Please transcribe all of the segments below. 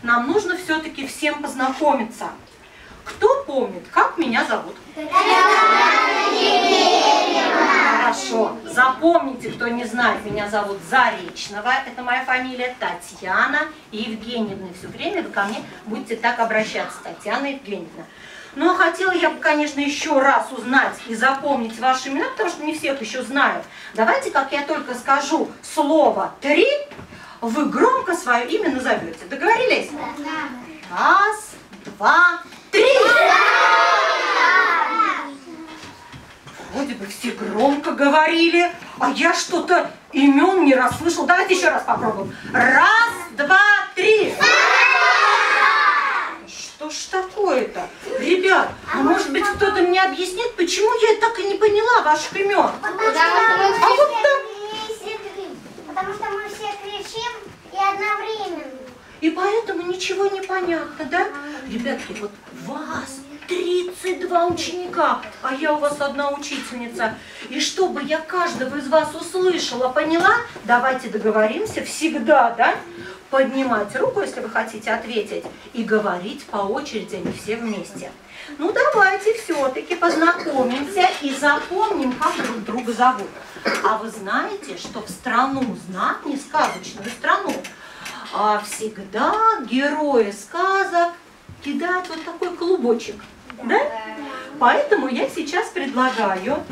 Нам нужно все-таки всем познакомиться. Кто помнит, как меня зовут? Хорошо. Запомните, кто не знает, меня зовут Заречного. Это моя фамилия. Татьяна Евгеньевна. И все время вы ко мне будете так обращаться. Татьяна Евгеньевна. Но хотела я бы, конечно, еще раз узнать и запомнить ваши имена, потому что не всех еще знаю. Давайте, как я только скажу слово «три», вы громко свое имя назовете. Договорились? Да. Раз, два, три. Вроде бы все громко говорили, а я что-то имен не расслышал. Давайте еще раз попробуем. Раз, два, три. Что ж такое-то? Ребят, а может быть кто-то мне объяснит, почему я так и не поняла ваших имен? Потому что мы все кричим и одновременно. И поэтому ничего не понятно, да? Ребятки, вот вас 32 ученика, а я у вас одна учительница. И чтобы я каждого из вас услышала, поняла, давайте договоримся всегда, да? Поднимать руку, если вы хотите ответить, и говорить по очереди, а не все вместе. Ну, давайте все-таки познакомимся и запомним, как друг друга зовут. А вы знаете, что в страну знать, не сказочную страну, всегда герои сказок кидают вот такой клубочек. Да? Поэтому я сейчас предлагаю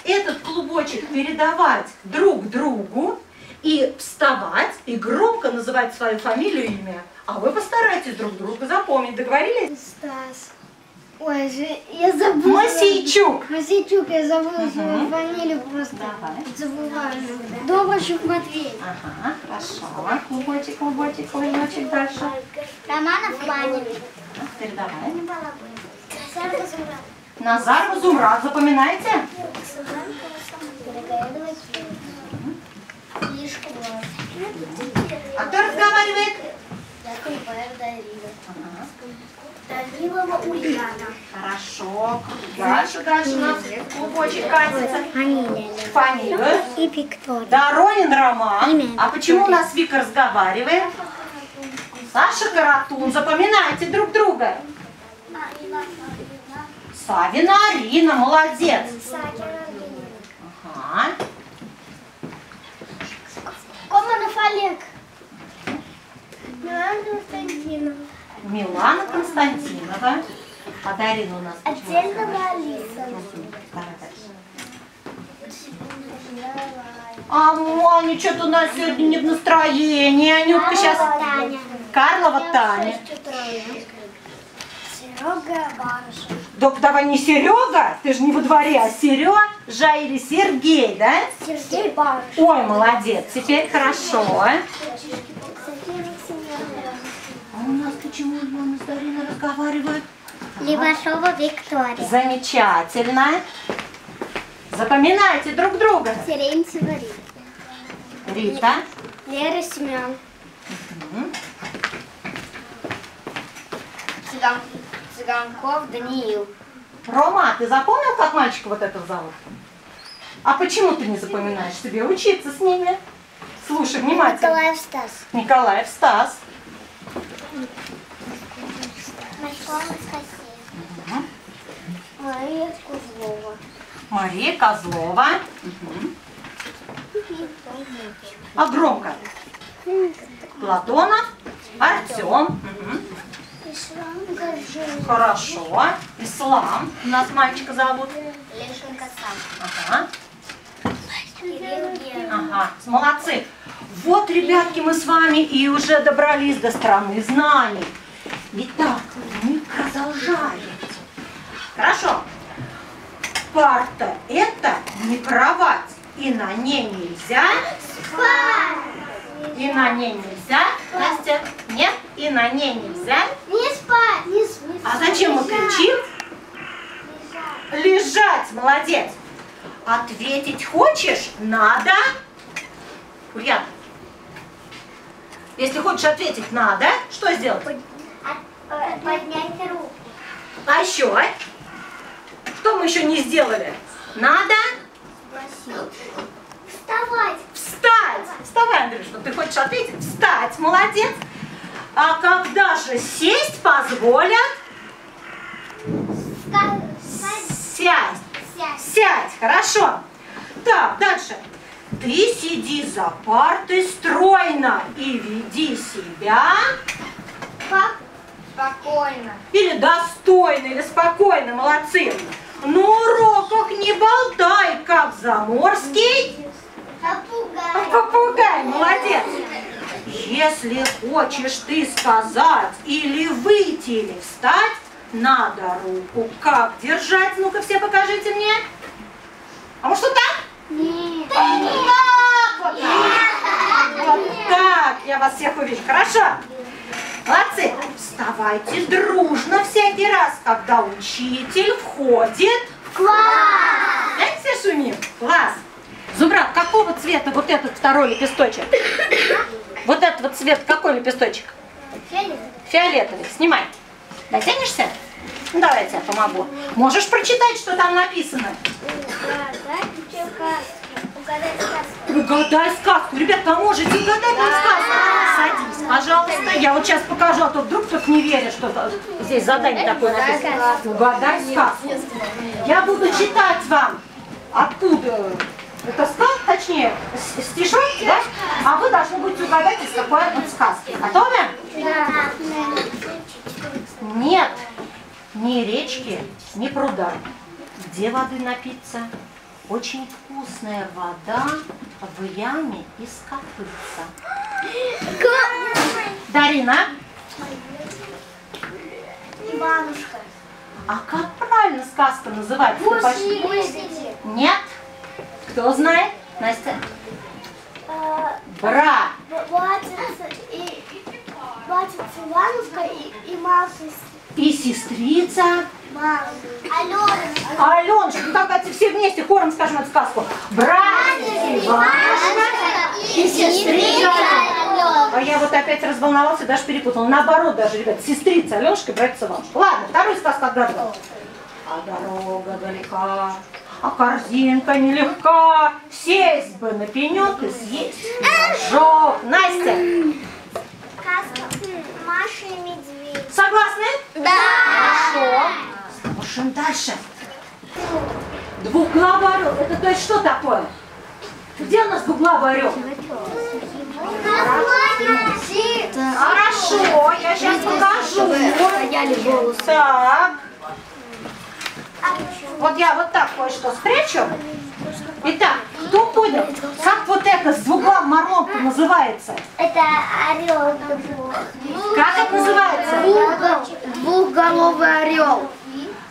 этот клубочек передавать друг другу и вставать, и громко называть свою фамилию и имя. А вы постарайтесь друг друга запомнить. Договорились? Стас. Ой, я забыла. Масейчук. Масейчук, я забыла свою фамилию просто. Давай. Забываю. Доброщук Матвей. Ага, хорошо. Клубочек, клубочек, клубочек дальше. Романов Ваня. Передавай. Назар Базумрад. Назар Базумрад. Запоминаете? А кто разговаривает? Данилова Ульяна. Хорошо. Дальше у нас клубочек катится. Фамилию. И Виктория. Доронин Роман. Имя. А почему у нас Вика разговаривает? Саша Каратун. Запоминайте друг друга. Савина Арина. Молодец. Ага. Команов Олег. Милана Константинова. Милана Константинова. А Дарина у нас почему? Отдельного Алиса. Давай дальше. А Маня, что-то у нас сегодня не в настроении. Анютка сейчас... Таня. Карлова Таня. Серега Барышев. Давай не Серега, ты же не во дворе, а Сережа или Сергей, да? Сергей Барышев. Ой, молодец, теперь хорошо. А у нас почему Ивана с Дариной разговаривают? Левашова Виктория. Замечательно. Запоминайте друг друга. Терентьева Рита. Рита. Лера Семен. Цыганков Даниил. Рома, ты запомнил, как мальчика вот этого зовут? А почему ты не запоминаешь? Тебе учиться с ними. Слушай внимательно. Николаев Стас. Николаев Стас. Мария Козлова. Мария Козлова. А громко. Платонов. Артем. Ислам Гаджиев. Хорошо. Ислам. У нас мальчика зовут. Лешенко Сам. Ага. Кирилл Гена. Ага. Молодцы. Вот, ребятки, мы с вами и уже добрались до страны знаний. Итак, мы продолжаем. Хорошо. Парта – это не кровать. И на ней нельзя Спать. И на ней нельзя, Настя? Нет? И на ней нельзя? Не спать. Не спать. А зачем мы кричим? Лежать, молодец. Ответить хочешь? Надо. Ульяна, если хочешь ответить надо, что сделать? Поднять руку. А еще? Что мы еще не сделали? Надо Вставать. встать. Вставай, Андрюшка, ты хочешь ответить? Встать, молодец. А когда же сесть позволят? Сядь. Сядь, хорошо. Так, дальше. Ты сиди за партой стройно и веди себя Спокойно. или достойно, или спокойно, молодцы. На уроках не болтай, как заморский попугай, молодец. Если хочешь ты сказать или выйти, или встать, надо руку как держать? Ну-ка, все покажите мне. А может, вот так? Нет. Вот так. Вот так. Я вас всех увижу. Хорошо? Молодцы. Вставайте дружно всякий раз, когда учитель входит в класс. Дайте все шумим. Класс. Зубрат, какого цвета вот этот второй лепесточек? Вот этот вот цвет, какой лепесточек? Фиолетовый. Снимай. Дотянешься? Ну, давай я тебе помогу. Можешь прочитать, что там написано? Угадай сказку. Ребят, поможете угадать нам сказку. Садись, пожалуйста. Я вот сейчас покажу, а то вдруг кто-то не верит, что здесь задание такое написано. Угадай сказку. Я буду читать вам, откуда это сказка, точнее, стишок, да? А вы должны будете угадать, из какой он сказки. Готовы? Да. Нет ни речки, ни пруда. Где воды напиться? Очень вкусная вода в яме из копытца. Дарина, Иванушка. а как правильно сказка называется? Медведи. Нет? Кто знает? Настя? Бра. Братец Иванушка и Маша. И сестрица. Аленушка. Аленушка. Ну, давайте все вместе хором скажем эту сказку. Братец Иванушка и сестрица. А я вот опять разволновался, даже перепутала. Наоборот даже, ребят, сестрица Аленушка и братец Иванушка. Ладно, вторую сказку отгадывала. А дорога далека, а корзинка нелегка. Сесть бы на пенек и съесть пирожок. Настя. Сказка Маша и Медведь. Согласны? Да. Хорошо. Слушаем дальше. Двуглавый орел. Это то есть что такое? Где у нас двуглавый орел? Хорошо, я сейчас покажу. Так. Вот я вот так кое-что спрячу. Итак, кто понял, как вот это с двуглавым орлом-то называется? Это орел. Как это называется? Двухголовый орел.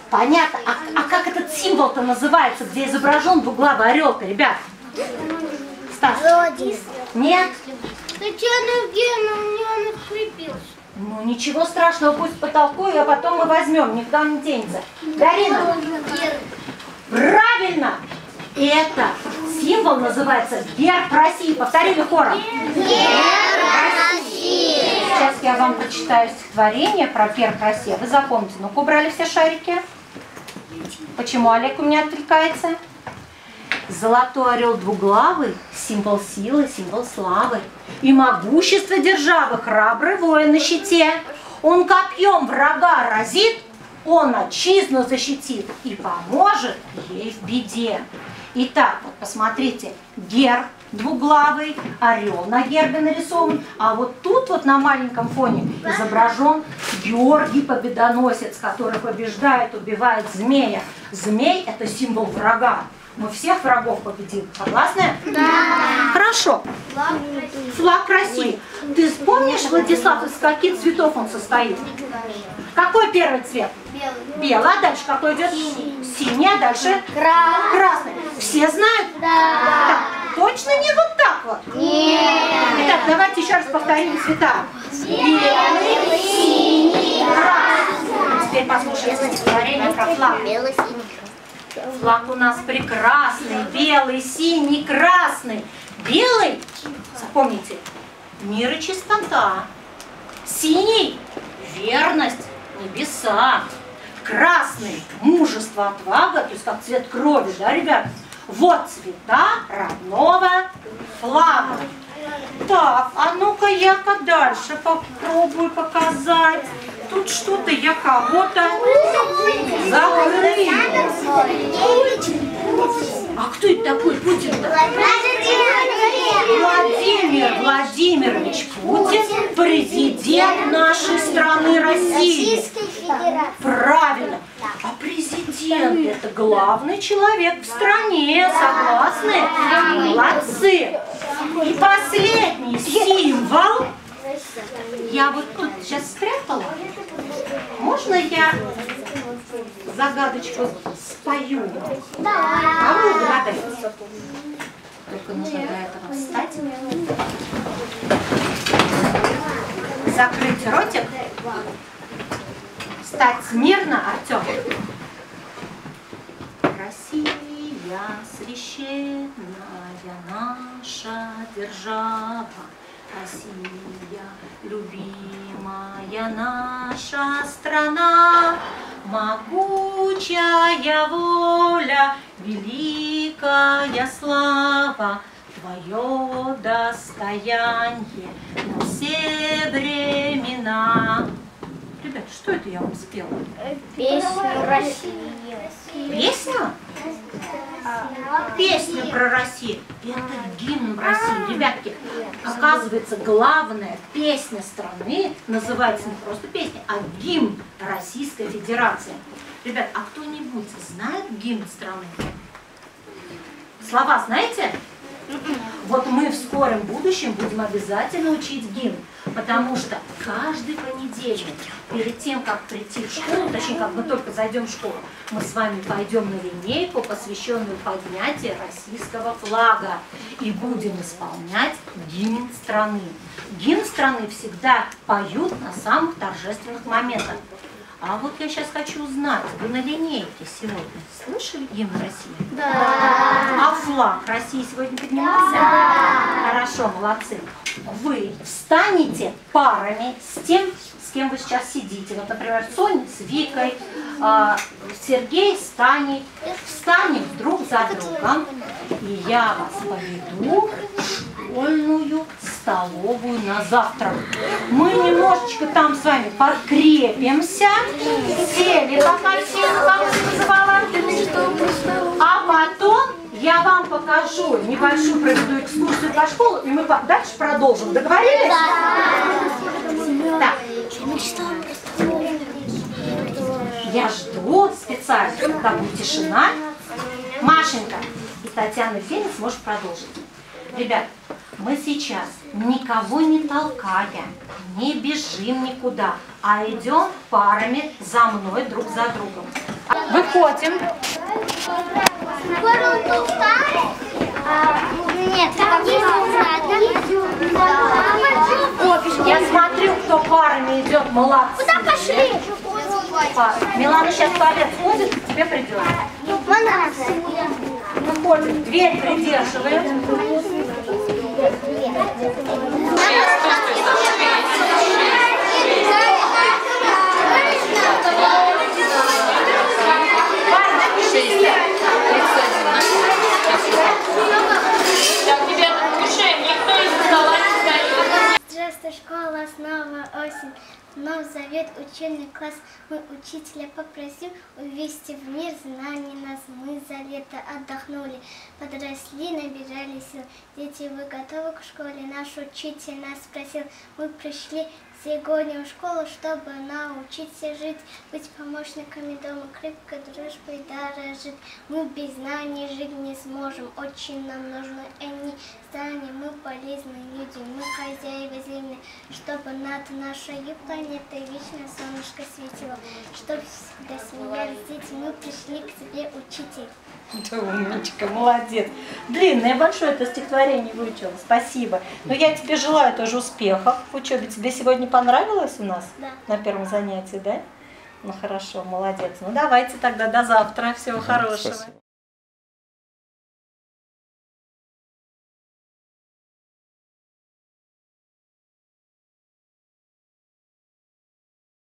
Понятно. А как этот символ-то называется, где изображен двуглавый орел-то, ребят? Стас? Зодис. Нет? Татьяна Евгеньевна, у меня он открепился. Ну ничего страшного, пусть потолкую, а потом мы возьмем, никуда не денется. Дарина, правильно! Это символ называется герб России. Повторили хором. Герб России. Сейчас я вам прочитаю стихотворение про герб России. Вы запомните. Ну-ка, убрали все шарики. Почему Олег у меня отвлекается? Золотой орел двуглавый, символ силы, символ славы. И могущество державы, храбрый воин на щите. Он копьем врага разит, он отчизну защитит и поможет ей в беде. Итак, вот посмотрите, герб двуглавый, орел на гербе нарисован, а вот тут вот на маленьком фоне изображен Георгий Победоносец, который побеждает, убивает змея. Змей – это символ врага. Мы всех врагов победим. Согласны? Да. Хорошо. Флаг России. Ты помнишь, Владислав, из каких цветов он состоит? Какой первый цвет? Белый. А дальше какой идет? Синий. А дальше? Красный. Все знают? Да. Так, точно не вот так вот? Нет. Итак, давайте еще раз повторим цвета. Белый, синий, красный. Теперь послушайте стихотворение про флаг. Флаг у нас прекрасный, белый, синий, красный. Белый, запомните, мир и чистота. Синий – верность, небеса. Красный – мужество, отвага, то есть как цвет крови, да, ребят? Вот цвета родного флага. Так, а ну-ка я-ка дальше попробую показать. Тут что-то я кого-то закрыла. А кто это такой Путин-то? Владимир Владимирович Путин, президент нашей страны России. Правильно. А президент – это главный человек в стране, согласны? Молодцы. И последний символ. Я вот тут сейчас спрятала. Можно я загадочку спою? А вы догадаетесь? Только нужно для этого встать. Закрыть ротик. Встать смирно, Артем. Россия священная наша держава. Россия, любимая наша страна, могучая воля, великая слава, твое достояние на все времена. Ребят, что это я вам спела? Песню России. Песню? Песню про Россию. Это гимн России. Ребятки, оказывается, главная песня страны называется не просто песня, а гимн Российской Федерации. Ребят, а кто-нибудь знает гимн страны? Слова знаете? Вот мы в скором будущем будем обязательно учить гимн, потому что каждый понедельник, перед тем, как прийти в школу, точнее, как мы только зайдем в школу, мы с вами пойдем на линейку, посвященную поднятию российского флага, и будем исполнять гимн страны. Гимн страны всегда поют на самых торжественных моментах. А вот я сейчас хочу узнать, вы на линейке сегодня слышали гимн России? Да. А флаг России сегодня поднимался? Да. Хорошо, молодцы. Вы встанете парами с тем, с кем вы сейчас сидите. Вот, например, Соня с Викой, Сергей с Таней. Встанем друг за другом, и я вас поведу в школьную столовую на завтрак. Мы немножечко там с вами подкрепимся, сели, пока называла, а потом я вам покажу небольшую, проведу экскурсию по школе, и мы дальше продолжим. Договорились? Да. Так. Я жду специально, когда будет тишина. Машенька и Татьяна Феня сможет продолжить. Ребят, мы сейчас никого не толкая, не бежим никуда, а идем парами за мной, друг за другом. Выходим. Нет, Я смотрю, кто парами идет, молодцы. куда пошли? Милана сейчас в туалет сходит, тебе придется. Выходим, дверь придерживаем. Здравствуй, школа, снова осень. Вновь зовет учебный класс. Мы учителя попросим увести в мир знаний нас. Мы за лето отдохнули, подросли, набирали сил. Дети, вы готовы к школе? Наш учитель нас спросил. Мы пришли сегодня в школу, чтобы научиться жить, быть помощниками дома, крепкой дружбой дорожить. Мы без знаний жить не сможем, очень нам нужны они знания. Мы полезные люди, мы хозяева земли, чтобы над нашей планетой вечное солнышко светило, чтобы всегда смеялись дети. Мы пришли к тебе, учитель. Ты умничка, молодец. Длинное, большое это стихотворение выучила, спасибо. Но я тебе желаю тоже успехов в учебе. Тебе сегодня понравилось у нас? Да. На первом занятии, да? Ну хорошо, молодец. Ну давайте тогда до завтра. Всего хорошего. Спасибо.